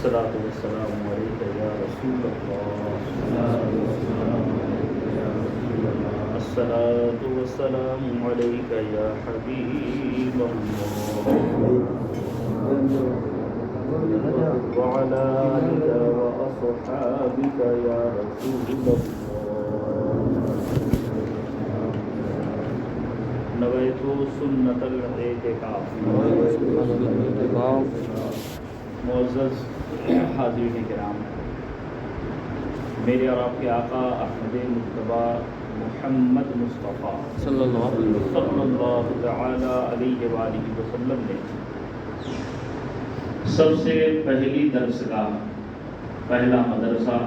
الصلاة والسلام عليك يا رسول الله، الصلاة والسلام عليك يا حبيب الله، وعلى آلك وأصحابك يا رسول الله. نویت سنت الاعتکاف. معزز حاضرین کرام، میرے اور آپ کے آقا احمد مجتبیٰ محمد مصطفیٰ صلی اللہ تعالی علیہ وآلہ وسلم نے سب سے پہلی درسگاہ، پہلا مدرسہ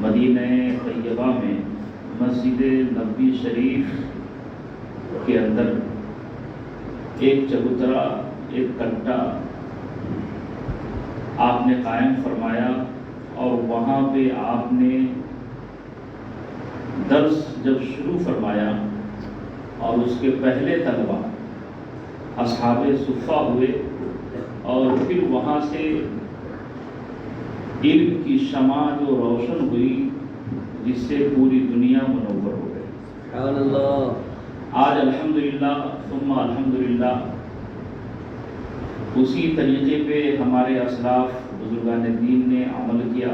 مدینہ طیبہ میں مسجد نبوی شریف کے اندر ایک چبوترا، ایک کٹا آپ نے قائم فرمایا، اور وہاں پہ آپ نے درس جب شروع فرمایا اور اس کے پہلے طلبہ اصحاب صفہ ہوئے، اور پھر وہاں سے علم کی شمع جو روشن ہوئی جس سے پوری دنیا منور ہو گئی. سبحان اللہ. آج الحمدللہ ثم الحمدللہ اسی طریقے پہ ہمارے اسلاف بزرگان دین نے عمل کیا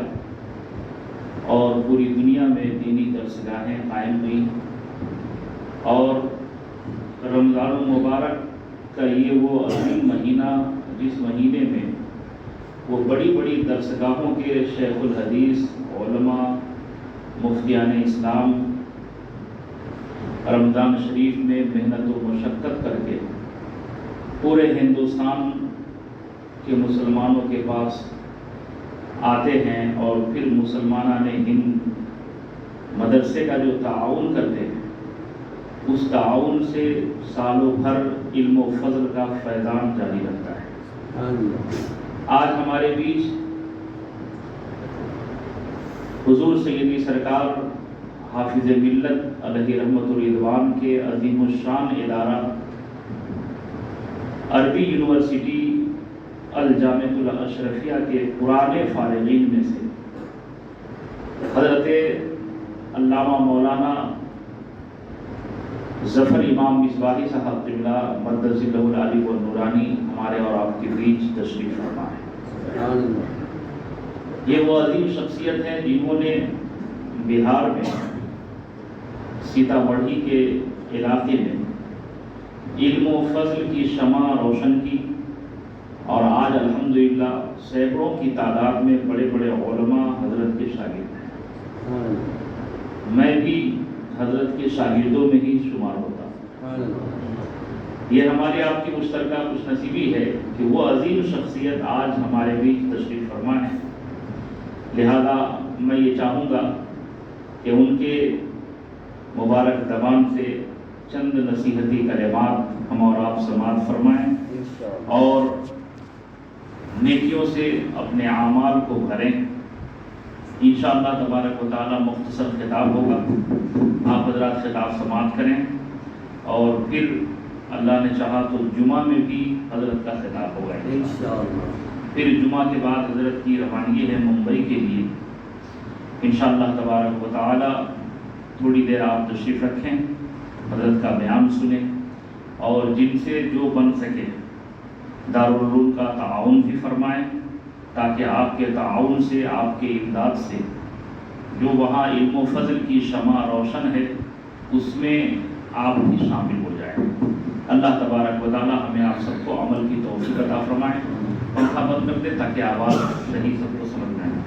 اور پوری دنیا میں دینی درسگاہیں قائم ہوئیں، اور رمضان المبارک کا یہ وہ عظیم مہینہ جس مہینے میں وہ بڑی بڑی درسگاہوں کے شیخ الحدیث، علماء، مفتیان اسلام رمضان شریف میں محنت و مشقت کر کے پورے ہندوستان کے مسلمانوں کے پاس آتے ہیں، اور پھر مسلمانان ہند مدرسے کا جو تعاون کرتے ہیں اس تعاون سے سالوں بھر علم و فضل کا فیضان جاری رہتا ہے. آج ہمارے بیچ حضور سیدی سرکار حافظ ملت علیہ رحمت الرضوان کے عظیم الشان ادارہ عربی یونیورسٹی الجامعۃ الاشرفیہ کے پرانے فارغین میں سے حضرت علامہ مولانا ظفر امام مصباحی صاحب قبلہ مدرس اللہ العلی و نورانی ہمارے اور آپ کے بیچ تشریف فرما ہے. یہ وہ عظیم شخصیت ہیں جنہوں نے بہار میں سیتامڑھی کے علاقے میں علم و فضل کی شمع روشن کی، اور آج الحمدللہ سینکڑوں کی تعداد میں بڑے بڑے علماء حضرت کے شاگرد ہیں. میں بھی حضرت کے شاگردوں میں ہی شمار ہوتا ہوں. یہ ہماری آپ کی مشترکہ خوش نصیبی ہے کہ وہ عظیم شخصیت آج ہمارے بیچ تشریف فرما ہے. لہذا میں یہ چاہوں گا کہ ان کے مبارک زبان سے چند نصیحتی کلمات ہم اور آپ سماعت فرمائیں، اور نیکیوں سے اپنے اعمال کو بھریں. انشاءاللہ تبارک و تعالی مختصر خطاب ہوگا، آپ حضرات خطاب سماعت کریں، اور پھر اللہ نے چاہا تو جمعہ میں بھی حضرت کا خطاب ہوگا انشاءاللہ. پھر جمعہ کے بعد حضرت کی روانگی ہے ممبئی کے لیے. انشاءاللہ تبارک و تعالی تھوڑی دیر آپ تشریف رکھیں، حضرت کا بیان سنیں، اور جن سے جو بن سکے دارالعلوم کا تعاون بھی فرمائیں، تاکہ آپ کے تعاون سے، آپ کے امداد سے جو وہاں علم و فضل کی شمع روشن ہے اس میں آپ بھی شامل ہو جائیں. اللہ تبارک و تعالی ہمیں آپ سب کو عمل کی توفیق عطا فرمائے. پنکھا بند کر دے تاکہ آواز صحیح سب کو سمجھ میں آئے.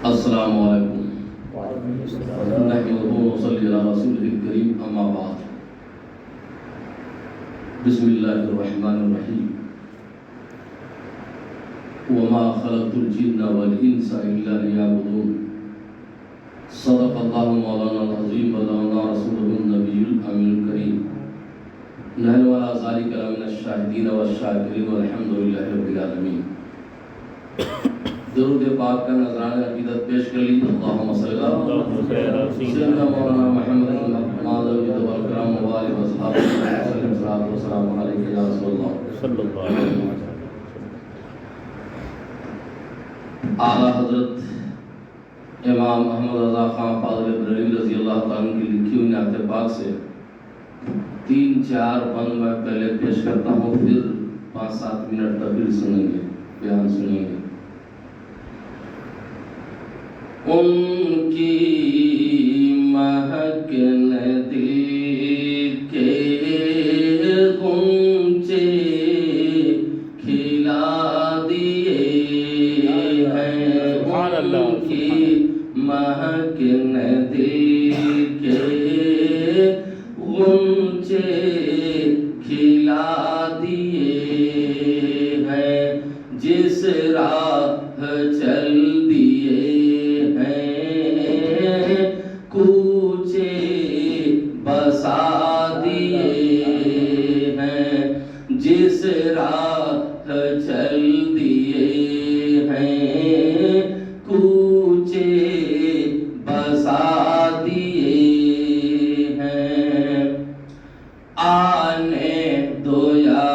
السلام علیکم نحمده ونصلی علی رسوله الکریم، اما بعد. بسم اللہ الرحمن الرحیم. وما خلقت الجن والانس الا ليعبدون. صدق اللہ مولانا العظیم بلغنا رسوله النبی الامین الکریم. نحن على ذلك لمن الشاهدین والشاکرین والحمد للہ رب العالمین. درود پاک کا نذرانہ عقیدت پیش کر لیجیے۔ اللہم صلی سیدنا مولانا محمد والکرام وآلہ وصحابہ وسلم، صلاۃ و سلام علیک یا رسول اللہ صلی اللہ علیہ وسلم۔ اعلیٰ حضرت امام احمد رضا خان فاضل بریلوی رضی اللہ تعالیٰ کی لکھی ہوئی نعت پاک سے 3-4 بند میں پہلے پیش کرتا ہوں، پھر 5-7 منٹ تفصیل سنیں گے، بیان سنیں گے۔ ان کی مہک نے دل کے غنچے کھلا دیے ہیں، ان کی مہک نے دل کے غنچے کھلا دیے ہیں، جس راہ چل دیے کوچے بسا دیے ہیں، جس راہ چل دیے ہیں کوچے بسا دیے ہیں۔ آنے دو یا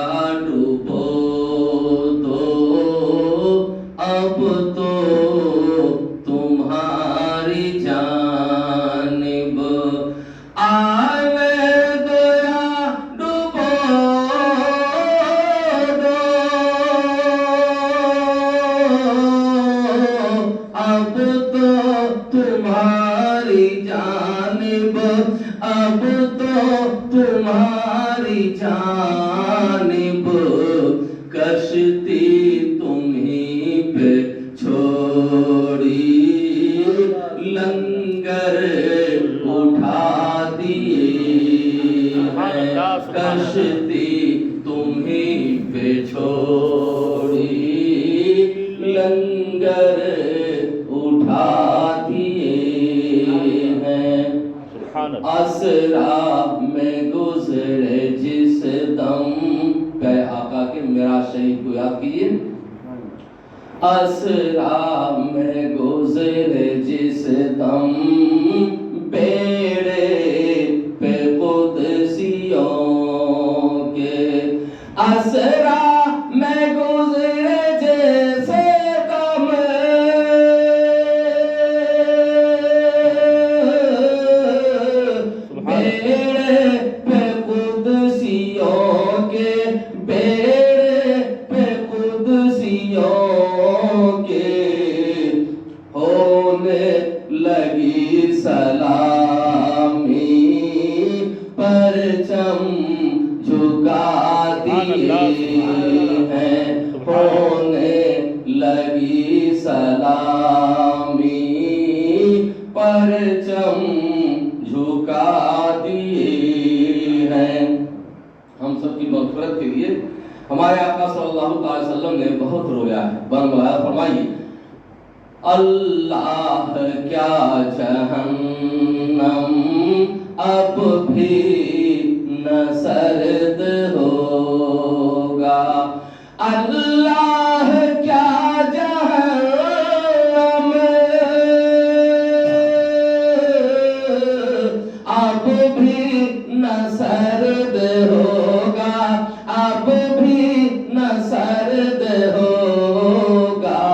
ڈوبو دو اب تو تمہاری جانب، آنے دو یا ڈوبو دو اب تو تمہاری جانب، اب تو تمہاری جانب، کشتی تمہیں پہ چھوڑی، لنگر اٹھا دیے ہیں، کشتی تمہیں پہ چھوڑی، لنگر اٹھا دیے ہیں۔ اسرا میں گزرے جس دم، پہ آقا کے میرا شہید کو یاد کیجئے۔ اسرا میں گزرے جس دم، بیڑے پہ قدسیوں کے، اسرا میں گزرے جیسے دم، بیڑے پہ قدسیوں کے، بیڑے پہ قدسیوں کے، ہونے لگی سلامی، پرچم جھکا دیے ہیں، ہونے لگی سلامی، پرچم جھکا دیے ہیں۔ ہم سب کی مغفرت کے لیے ہمارے آقا صلی اللہ علیہ وسلم نے بہت رویا ہے، بن بلایا فرمائیے۔ اللہ کیا جہنم اب بھی نہ سرد ہوگا، اللہ کیا جہنم اب بھی نہ سرد ہوگا، اب بھی نہ سرد ہوگا،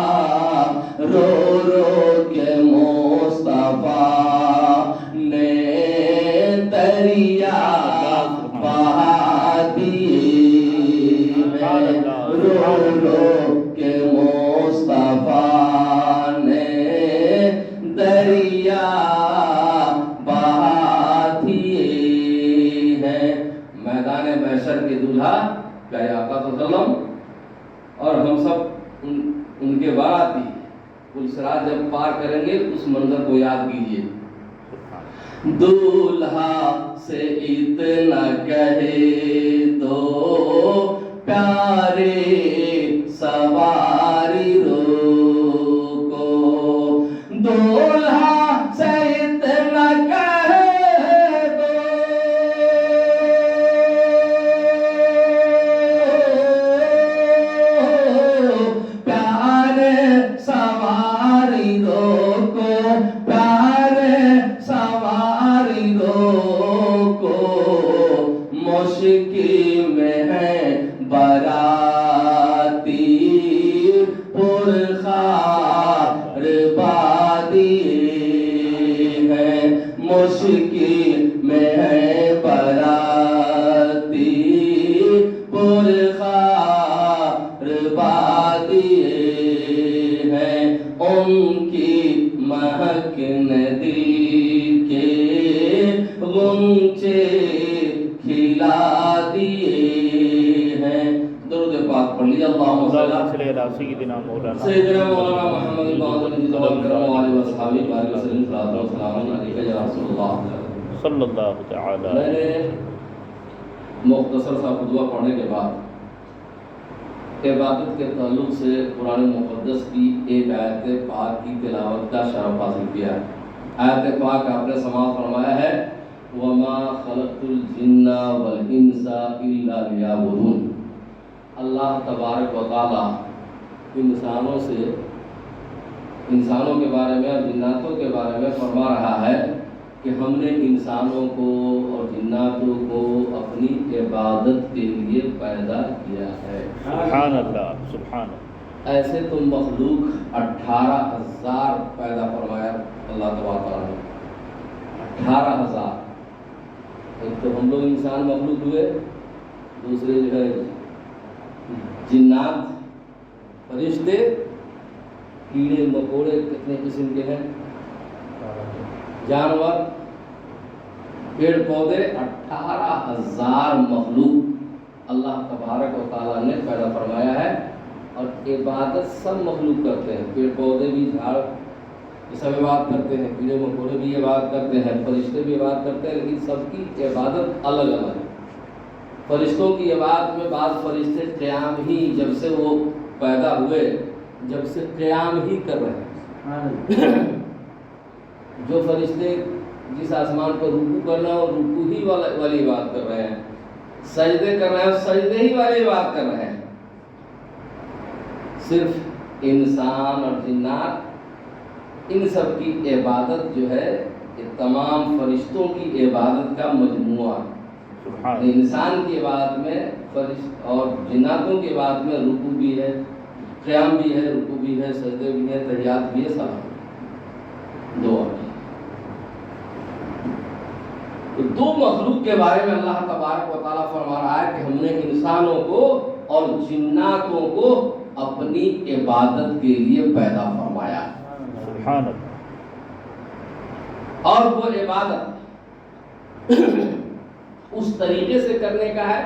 رو رو کے مصطفیٰ نے دریا بہا دیے ہیں، رو رو کے مصطفیٰ نے دریا بہا دیے ہیں۔ میدان محشر کے دولہا پیارے آقا صلی اللہ علیہ وسلم، اور ہم سب ان کے باراتی پل صراط جب پار کریں گے اس منظر کو یاد کیجئے۔ دولہا سے اتنا کہے دو پیارے سواری روکو، دولہا سے اتنا کہے دو پیارے سواری ان کی مہکنے دل کے غنچے کھلا دیے ہیں. درود پاک پڑھ لیجیے. اللہم صلی علی سیدنا مولانا محمد وعلى اصحابہ بارک وسلم. صلوات و سلام علیک یا رسول اللہ صلی اللہ تعالی. میں نے مختصر سا خطبہ پڑھنے کے بعد عبادت کے تعلق سے قرآن مقدس کی ایک آیت پاک کی تلاوت کا شرف حاصل کیا. آیت پاک آپ نے سماعت فرمایا ہے وَمَا خَلَقْتُ الْجِنَّ وَالْإِنسَ إِلَّا لِيَعْبُدُونِ. اللہ تبارک و تعالی انسانوں کے بارے میں اور جناتوں کے بارے میں فرما رہا ہے کہ ہم نے انسانوں کو اور جناتوں کو اپنی عبادت کے لیے پیدا کیا ہے. سبحان اللہ سبحان اللہ. ایسے تو مخلوق 18,000 پیدا فرمایا اللہ تبارک و تعالیٰ نے. 18,000. ایک تو ہم لوگ انسان مخلوق ہوئے, دوسرے جو ہے جنات, فرشتے, کیڑے مکوڑے کتنے قسم کے ہیں, جانور, پیڑ پودے, 18,000 مخلوق اللہ تبارک و تعالیٰ نے پیدا فرمایا ہے. اور عبادت سب مخلوق کرتے ہیں. پیڑ پودے بھی, جھاڑ یہ سب عبادت کرتے ہیں, کیڑے مکوڑے بھی عبادت کرتے ہیں, فرشتے بھی عبادت کرتے ہیں, لیکن سب کی عبادت الگ الگ ہے. فرشتوں کی عبادت میں بعض فرشتے قیام ہی جب سے وہ پیدا ہوئے جب سے قیام ہی کر رہے ہیں. جو فرشتے جس آسمان پر رکوع کرنا ہے وہ رکوع ہی والی عبادت کر رہے ہیں, سجدے کر رہے ہیں سجدے ہی والی عبادت کر رہے ہیں. صرف انسان اور جنات ان سب کی عبادت جو ہے یہ تمام فرشتوں کی عبادت کا مجموعہ. انسان کی عبادت میں فرشت اور جناتوں کی عبادت میں رکوع بھی ہے, قیام بھی ہے, رکوع بھی ہے, سجدے بھی ہے, تحیات بھی ہے, سب دو. دو مخلوق کے بارے میں اللہ تبارک و تعالیٰ فرما رہا ہے کہ ہم نے انسانوں کو اور جناتوں کو اپنی عبادت کے لیے پیدا فرمایا. سبحان اللہ. اور وہ عبادت اس طریقے سے کرنے کا ہے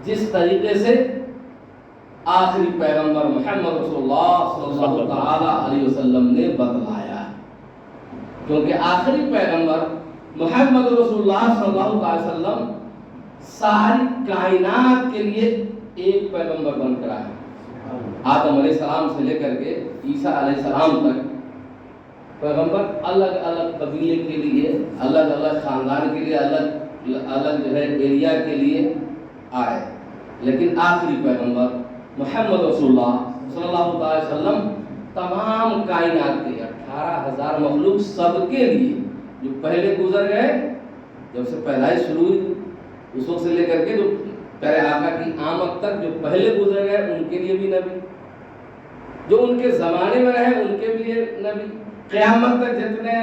جس طریقے سے آخری پیغمبر محمد رسول اللہ صلی اللہ تعالی علیہ وسلم نے بتلایا. کیونکہ آخری پیغمبر محمد رسول اللہ صلی اللہ علیہ وسلم ساری کائنات کے لیے ایک پیغمبر بن کر آئے. آدم علیہ السلام سے لے کر کے عیسیٰ علیہ السلام تک پیغمبر الگ الگ قبیلے کے لیے, الگ الگ خاندان کے لیے, الگ الگ جو ہے ایریا کے لیے آئے. لیکن آخری پیغمبر محمد رسول اللہ صلی اللہ علیہ وسلم تمام کائنات کے 18,000 مخلوق سب کے لیے جو پہلے گزر گئے, جب سے پیدائش شروع ہوئی اس وقت سے لے کر کے جو پیارے آقا کی آمد تک جو پہلے گزر گئے ان کے لیے بھی نبی, جو ان کے زمانے میں رہے ان کے لیے نبی, قیامت تک جتنے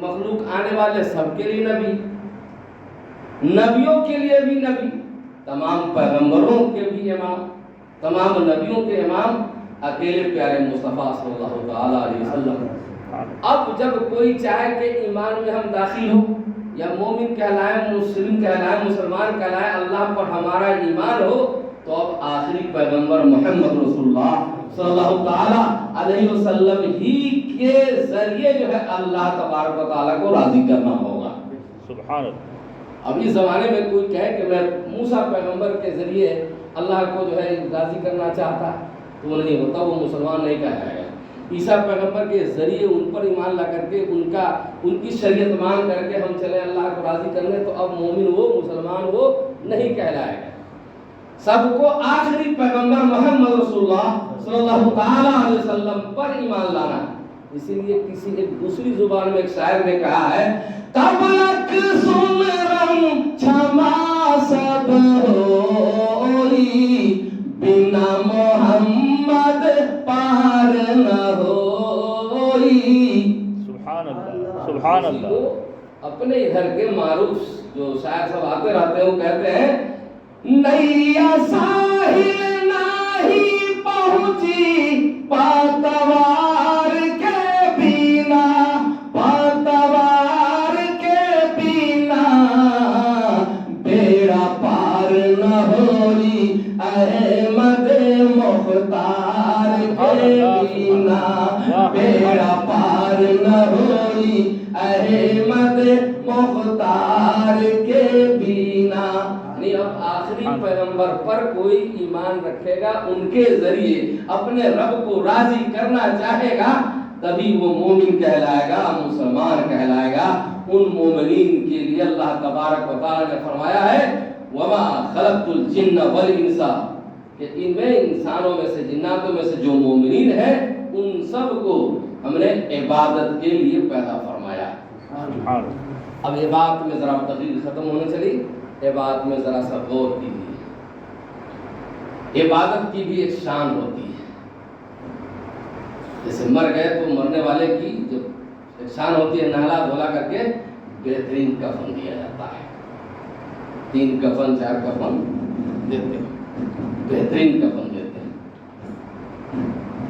مخلوق آنے والے سب کے لیے نبی, نبیوں کے لیے بھی نبی, تمام پیغمبروں کے بھی امام, تمام نبیوں کے امام اکیلے پیارے مصطفیٰ صلی اللہ تعالیٰ علیہ وسلم. اب جب کوئی چاہے کہ ایمان میں ہم داخل ہو یا مومن کہلائیں, مسلم کہلائیں, مسلمان کہلائیں, اللہ پر ہمارا ایمان ہو, تو اب آخری پیغمبر محمد رسول اللہ صلی اللہ تعالیٰ علیہ وسلم ہی کے ذریعے جو ہے اللہ تبارک و تعالیٰ کو راضی کرنا ہوگا. سبحان اللہ. اب اس زمانے میں کوئی کہے کہ میں موسیٰ پیغمبر کے ذریعے اللہ کو جو ہے راضی کرنا چاہتا, تو وہ نہیں ہوتا, وہ مسلمان نہیں کہلائے گا. عیسیٰ پیغمبر کے ذریعے ان پر ایمان لا کر کے ان کی شریعت مان کر کے ہم چلے اللہ کو راضی کرنے, تو اب مومن وہ, مسلمان وہ نہیں کہلائے گا. سب کو آخری پیغمبر محمد رسول اللہ صلی اللہ تعالیٰ علیہ وسلم پر ایمان لانا. اسی لیے کسی ایک دوسری زبان میں ایک شاعر نے کہا ہے تبلک سن رم چھما سب ہوئی بنا محمد پار نہ ہوئی. سبحان اللہ سبحان اللہ. اپنے ادھر کے معروف جو شاعر سب آتے رہتے ہیں وہ کہتے ہیں نیا ساحل نہیں پہنچی پاتوار کے مختار کے بنا بیڑا پار نہ ہوئی، احمد مختار کے بنا۔ یعنی اب آخری پیغمبر پر کوئی ایمان رکھے گا، ان کے ذریعے اپنے رب کو راضی کرنا چاہے گا، تبھی وہ مومن کہلائے گا، مسلمان کہلائے گا۔ ان مومنین کے لیے اللہ تبارک و تعالیٰ نے فرمایا ہے وَمَا خَلَقْتُ الْجِنَّ وَالْإِنسَ، کہ ان میں انسانوں میں سے جناتوں میں سے جو مومنین ہیں ان سب کو ہم نے عبادت کے لیے پیدا فرمایا۔ اب عبادت میں ذرا تقریر ختم ہونے چلی، عبادت میں ذرا سا غور کیجیے۔ عبادت کی بھی ایک شان ہوتی ہے، جیسے مر گئے تو مرنے والے کی جو ایک شان ہوتی ہے، نہلا دھولا کر کے بہترین کفن دیا جاتا ہے، 3 کفن 4 کفن دیتے ہیں، بہترین کفن دیتے ہیں،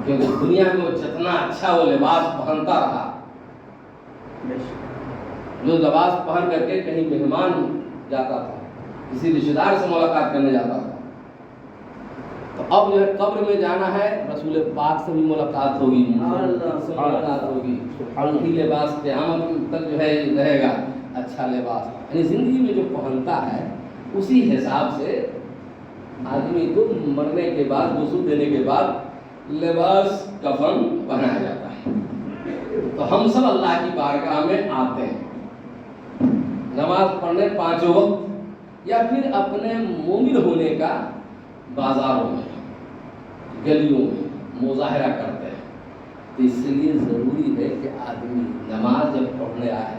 کیونکہ دنیا میں وہ جتنا اچھا وہ لباس پہنتا رہا، جو لباس پہن کر کے کہیں مہمان جاتا تھا، کسی رشتہ دار سے ملاقات کرنے جاتا تھا، تو اب جو ہے قبر میں جانا ہے، رسول پاک سے بھی ملاقات ہوگی، سے ملاقات ہوگی، وہی لباس قیامت تک جو ہے رہے گا، اچھا لباس، یعنی زندگی میں جو پہنتا ہے اسی حساب سے آدمی کو مرنے کے بعد، غسل دینے کے بعد لباس کفن بنایا جاتا ہے۔ تو ہم سب اللہ کی بارگاہ میں آتے ہیں نماز پڑھنے 5 وقت، یا پھر اپنے مومن ہونے کا بازاروں میں گلیوں میں مظاہرہ کرتے ہیں۔ تو اس لیے ضروری ہے کہ آدمی نماز جب پڑھنے آئے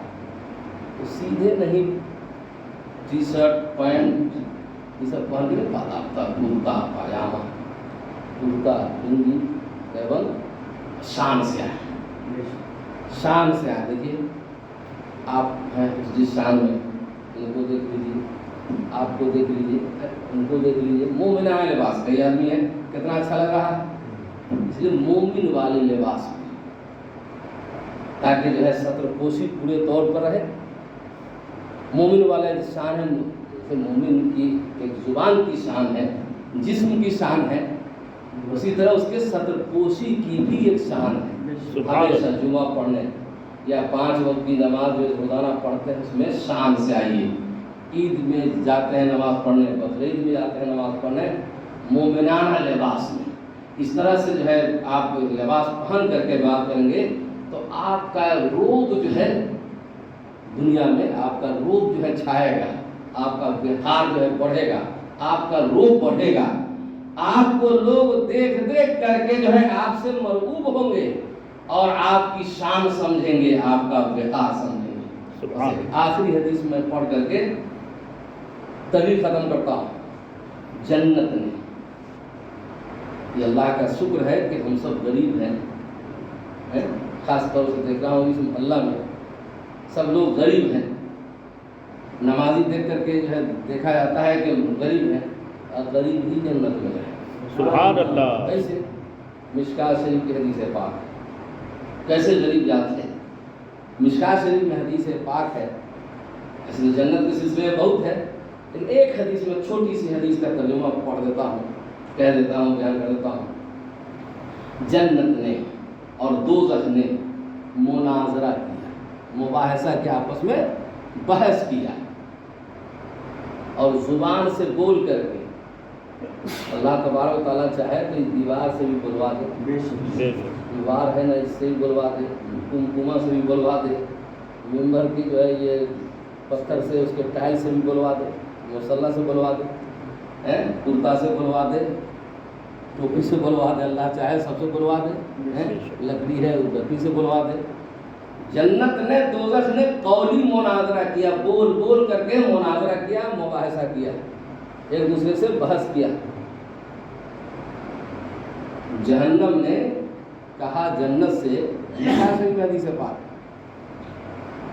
تو سیدھے نہیں ٹی شرٹ پینٹ یہ سب پہن کے باضابطہ کرتا پاجامہ کرتا لنگی ایون شان سے آئے، شان سے آئے۔ دیکھیے آپ ہیں جس شان میں، ان کو دیکھ لیجیے، آپ کو دیکھ لیجیے، ان کو دیکھ لیجیے، مومنہ لباس کئی آدمی ہے، کتنا اچھا لگ رہا ہے، اس لیے مومن والے لباس میں، تاکہ جو ہے ستر پوشی پورے طور پر رہے۔ مومن والا شان ہے، جیسے مومن کی ایک زبان کی شان ہے، جسم کی شان ہے، اسی طرح اس کے ستر پوشی کی بھی ایک شان ہے۔ ہمیشہ جمعہ پڑھنے یا 5 وقت کی نماز جو روزانہ پڑھتے ہیں اس میں شان سے آئیے۔ عید میں جاتے ہیں نماز پڑھنے، بقرعید میں جاتے ہیں نماز پڑھنے، مومنانہ لباس میں۔ اس طرح سے جو ہے آپ لباس پہن کر کے بات کریں گے تو آپ کا روب جو ہے دنیا میں، آپ کا روب جو ہے چھائے گا، آپ کا وقار جو ہے بڑھے گا، آپ کا روب بڑھے گا، آپ کو لوگ دیکھ دیکھ کر کے جو ہے آپ سے مرغوب ہوں گے اور آپ کی شان سمجھیں گے، آپ کا وقار سمجھیں گے۔ آخری حدیث میں پڑھ کر کے تقریر ختم کرتا ہوں۔ جنت نے، یہ اللہ کا شکر ہے کہ ہم سب غریب ہیں، خاص طور سے دیکھ رہا ہوں اس اللہ میں سب لوگ غریب ہیں، نمازی دیکھ کر کے جو ہے دیکھا جاتا ہے کہ غریب ہیں، اور غریب ہی جنت میں ہے۔ سبحان اللہ۔ کیسے؟ مشکات شریف کی حدیث پاک، کیسے غریب جاتے ہیں؟ مشکات شریف میں حدیث پاک ہے، اصل جنت کے سلسلے بہت ہے، لیکن ایک حدیث میں چھوٹی سی حدیث کا ترجمہ پڑھ دیتا ہوں، کہہ دیتا ہوں، بیان کر دیتا ہوں۔ جنت نے اور دوزخ نے مناظرہ کیا، مباحثہ کے آپس میں بحث کیا، اور زبان سے بول کر کے اللہ تبارک و تعالیٰ چاہے تو اس دیوار سے بھی بلوا دے، دیوار ہے نا اس سے بھی بلوا دے، کمکمہ سے بھی بلوا دے، ممبر کی جو ہے یہ پتھر سے اس کے ٹائل سے بھی بلوا دے، مصلی سے بلوا دے، کرتا سے بلوا دے، ٹوپی سے بلوا دے، اللہ چاہے سب سے بلوا دے، لکڑی ہے لکڑی سے بلوا دے۔ جنت نے دوزخ نے قولی مناظرہ کیا، بول بول کر کے مناظرہ کیا، مباحثہ کیا، ایک دوسرے سے بحث کیا۔ جہنم نے کہا جنت سے، حدیث پاک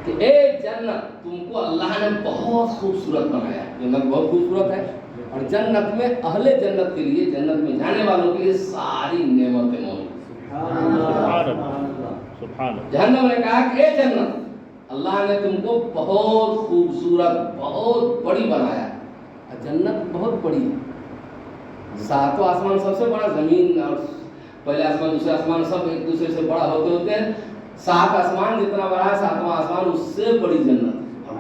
کہ اے جنت تم کو اللہ نے بہت خوبصورت بنایا، جنت بہت خوبصورت ہے، اور جنت میں اہل جنت کے لیے، جنت میں جانے والوں کے لیے ساری نعمتیں موجود۔ جہنم نے کہا کہ اے جنت اللہ نے تم کو بہت خوبصورت بہت بڑی بنایا، جنت بہت بڑی ہے، 7واں آسمان سب سے بڑا، زمین اور پہلے آسمان دوسرے آسمان سب ایک دوسرے سے بڑا ہوتے ہوتے ہیں، 7 آسمان جتنا بڑا ہے 7واں آسمان اس سے بڑی جنت،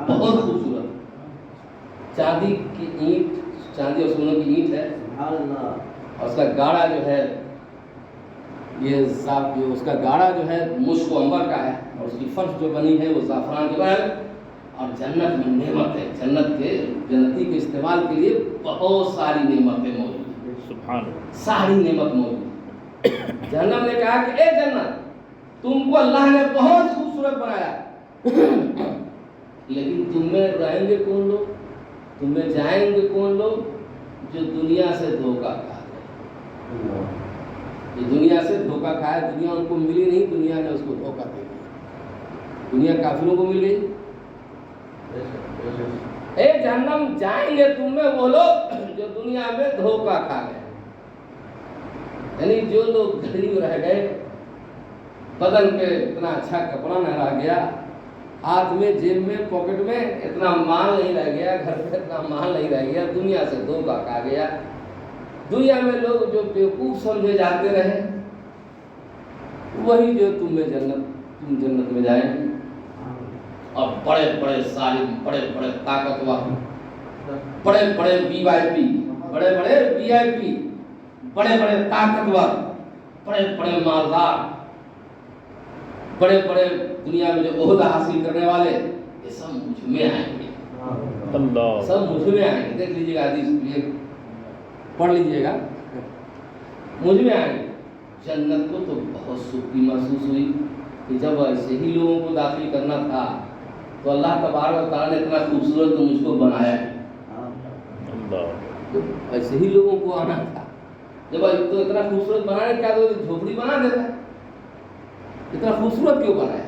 بہت خوبصورت، چاندی کی اینٹ، چاندی اور سونے کی اینٹ ہے، اور اس کا گاڑا جو ہے یہ اس کا گاڑا جو ہے مشک و عنبر کا ہے، اور اس کی فرش جو بنی ہے وہ زعفران کے بغیر، اور جنت میں نعمتیں، جنت کے جنتی کے استعمال کے لیے بہت ساری نعمتیں موجود ہیں، سبحان اللہ، ساری نعمت موجود ہے۔ جہنم نے کہا کہ اے جنت تم کو اللہ نے بہت خوبصورت بنایا، لیکن تم میں رہیں گے کون لوگ، تم میں جائیں گے کون لوگ؟ جو دنیا سے دھوکہ کھا گئے، جو دنیا سے دھوکہ کھایا، دنیا ان کو ملی نہیں، دنیا نے اس کو دھوکہ دے دیا، دنیا کافروں کو مل گئی۔ اے جہنم جائیں گے تم میں وہ لوگ جو دنیا میں دھوکہ کھا گئے، یعنی جو لوگ غریب رہ گئے، بدن پہ اتنا اچھا کپڑا نہ رہ گیا، ہاتھ میں جیب میں پاکٹ میں اتنا مال نہیں رہ گیا، گھر پہ اتنا مال نہیں رہ گیا، دنیا سے دھوکہ کھا گیا۔ دنیا میں لوگ جو بیوقوف سمجھے جاتے رہے، وہی جو تم جنت میں جائیں، اور بڑے بڑے ظالم، بڑے بڑے طاقتور، بڑے بڑے وی آئی پی، بڑے بڑے طاقتور، بڑے بڑے مالدار، بڑے بڑے دنیا میں جو عہدہ حاصل کرنے والے، یہ سب مجھ میں آئیں گے، اللہ، سب مجھ میں آئیں گے۔ دیکھ لیجیے گا حدیث، یہ پڑھ لیجیے گا، مجھ میں آئیں گے۔ جنت کو تو بہت سکون محسوس ہوئی کہ جب ایسے ہی لوگوں کو داخل کرنا تھا تو اللہ تبارک و تعالیٰ نے اتنا خوبصورت مجھ کو بنایا، ایسے ہی لوگوں کو آنا تھا، جب تو اتنا خوبصورت بنانے کیا تو جھوپڑی بنا دیتا ہے، اتنا خوبصورت کیوں بنایا؟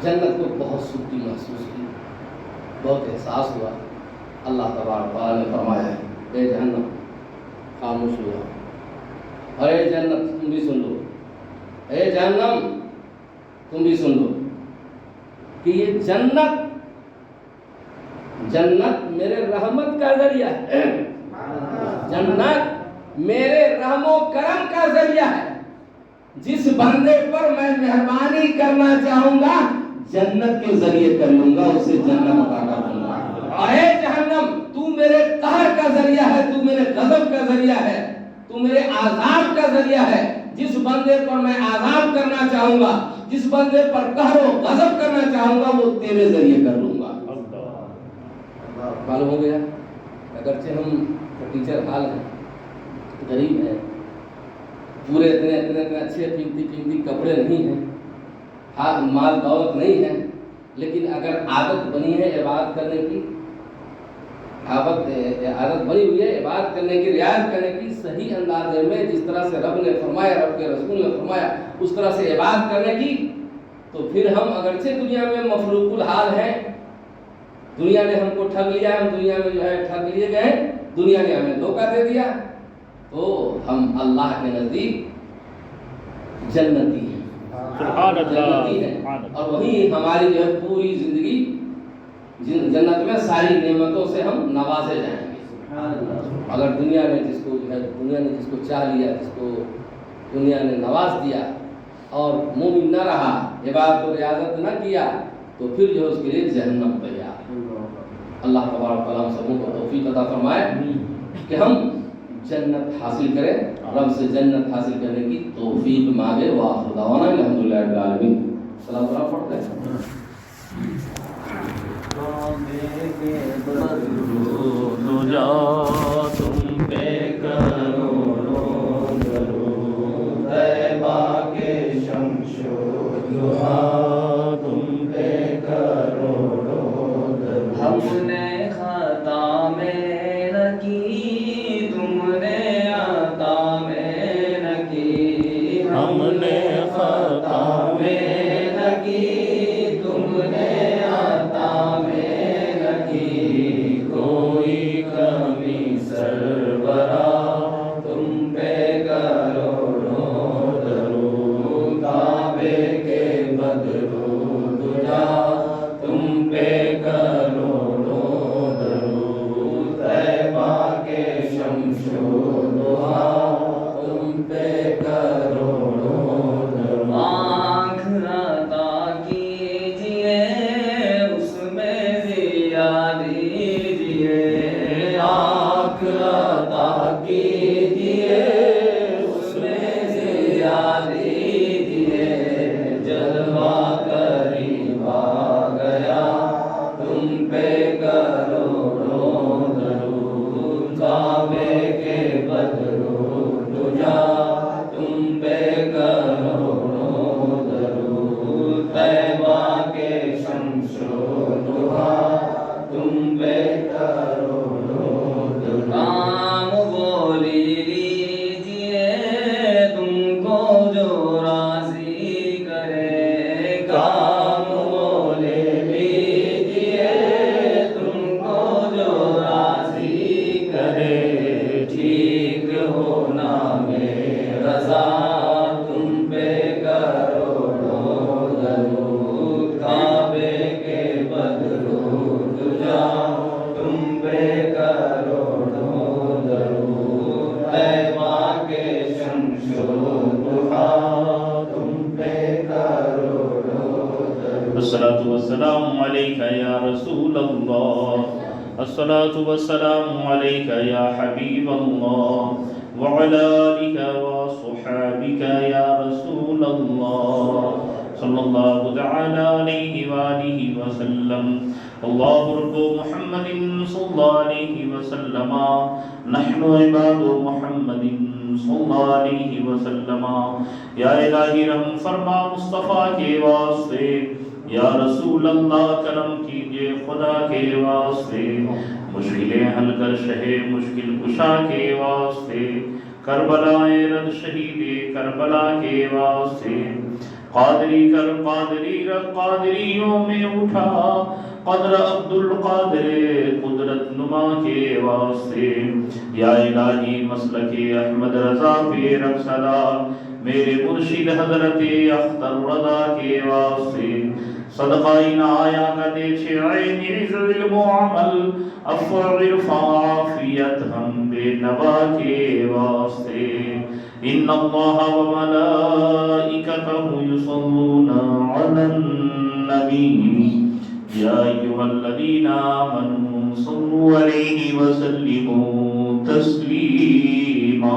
جنت کو بہت سکون محسوس کی، بہت احساس ہوا۔ اللہ تبارک و تعالیٰ نے فرمایا ہے اے جہنم خاموش ہو جاؤ، اور اے جنت تم بھی سن لو، اے جہنم تم بھی سن لو کہ یہ جنت میرے رحمت کا ذریعہ ہے، جنت میرے رحم و کرم کا ذریعہ ہے، جس بندے پر میں مہربانی کرنا چاہوں گا جنت کے ذریعے کر لوں گا، اسے جنت عطا کر دوں گا۔ اور اے جہنم تو میرے قہر کا ذریعہ ہے، تو میرے غضب کا ذریعہ ہے، تو میرے عذاب کا ذریعہ ہے، جس بندے پر میں عذاب کرنا چاہوں گا، جس بندے پر قہر و غضب کرنا چاہوں گا وہ تیرے ذریعے کر لوں گا۔ معلوم ہو گیا، اگرچہ ہم ٹیچر حال ہیں، غریب ہیں، پورے اتنے اچھے قیمتی کپڑے نہیں ہیں، مال دولت نہیں ہے، لیکن اگر عادت بنی ہے عبادت کرنے کی، عادت بنی ہوئی ہے عبادت کرنے کی، رعایت کرنے کی، صحیح اندازے میں جس طرح سے رب نے فرمایا، رب کے رسول نے فرمایا اس طرح سے عبادت کرنے کی، تو پھر ہم اگرچہ دنیا میں مفلوق الحال ہیں، دنیا نے ہم کو ٹھگ لیا، ہم دنیا میں جو ہے ٹھگ لیے گئے، دنیا نے ہمیں دھوکہ دے دیا، تو ہم اللہ کے نزدیک جنتی ہیں، جنتی ہیں، اور وہی ہماری جو ہے پوری زندگی جنت میں ساری نعمتوں سے ہم نوازے جائیں گے۔ اگر دنیا نے جس کو چاہ لیا، جس کو دنیا نے نواز دیا اور مومن نہ رہا، عبادت و ریاضت نہ کیا، تو پھر جو ہے اس کے لیے جہنم تیار۔ اللہ تبارک و تعالیٰ ہم سبوں کو توفیق عطا فرمائے کہ ہم جنت حاصل کریں، رب سے جنت حاصل کرنے کی توفیق مانگے۔ وآخر دعوانا الحمدللہ رب العالمین۔ سلام پڑھتے ہیں۔ تم پہ کروڑوں درود، طیبہ کے شمس و ضحیٰ تم پہ کروڑوں درود۔ ہم نے خطا میں نہ کی، تم نے عطا میں نہ کی، ہم نے خطا میں نہ کی، تم نے عطا میں نہ کی، کوئی کمی نام رضا تم پہ کروڑوں درود کعبے کے بدرود جا تم پہ کروڑوں درود طیبہ کے شمس و ضحا تم پہ کروڑوں درود الصلاة والسلام عليك يا رسول الله الصلاة والسلام عليك يا حبيب الله وعلى آلك وصحابك يا رسول الله صلى الله تعالى عليه وآله وسلم الله رب محمد صلى الله عليه وسلم نحن عباد محمد صلی اللہ علیہ وسلم یا الہی رحم فرما مصطفیٰ کے واسطے یا رسول اللہ کرم کیجئے خدا کے واسطے مشکلیں حل کر شہ مشکل کشا کے واسطے کربلا رد شہید کربلا کے واسطے قادری کر قادری رکھ قادریوں میں اٹھا قدر عبد القادر قدرت نما کے واسطے یا الہی مسلک احمد رضا پہ رکھ صدا میرے مرشد حضرت اختر رضا کے واسطے صدقہ آیا کا دے عین عز علم و عمل افع عرفا عافیت ہم بے نوا کے واسطے ان اللہ و ملائکتہ یصلون علی النبی یا ایھا الذین آمنوا صلوا علیہ وسلموا تسلیما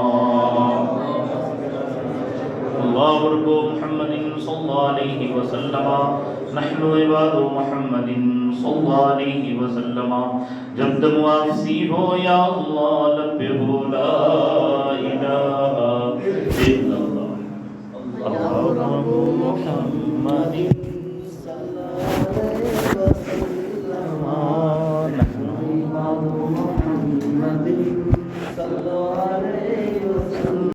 اللہ رب محمد صلی اللہ علیہ وسلم نحن عباد محمد صلی اللہ علیہ وسلم جب دم واپسی ہو یا اللہ لب ہو لا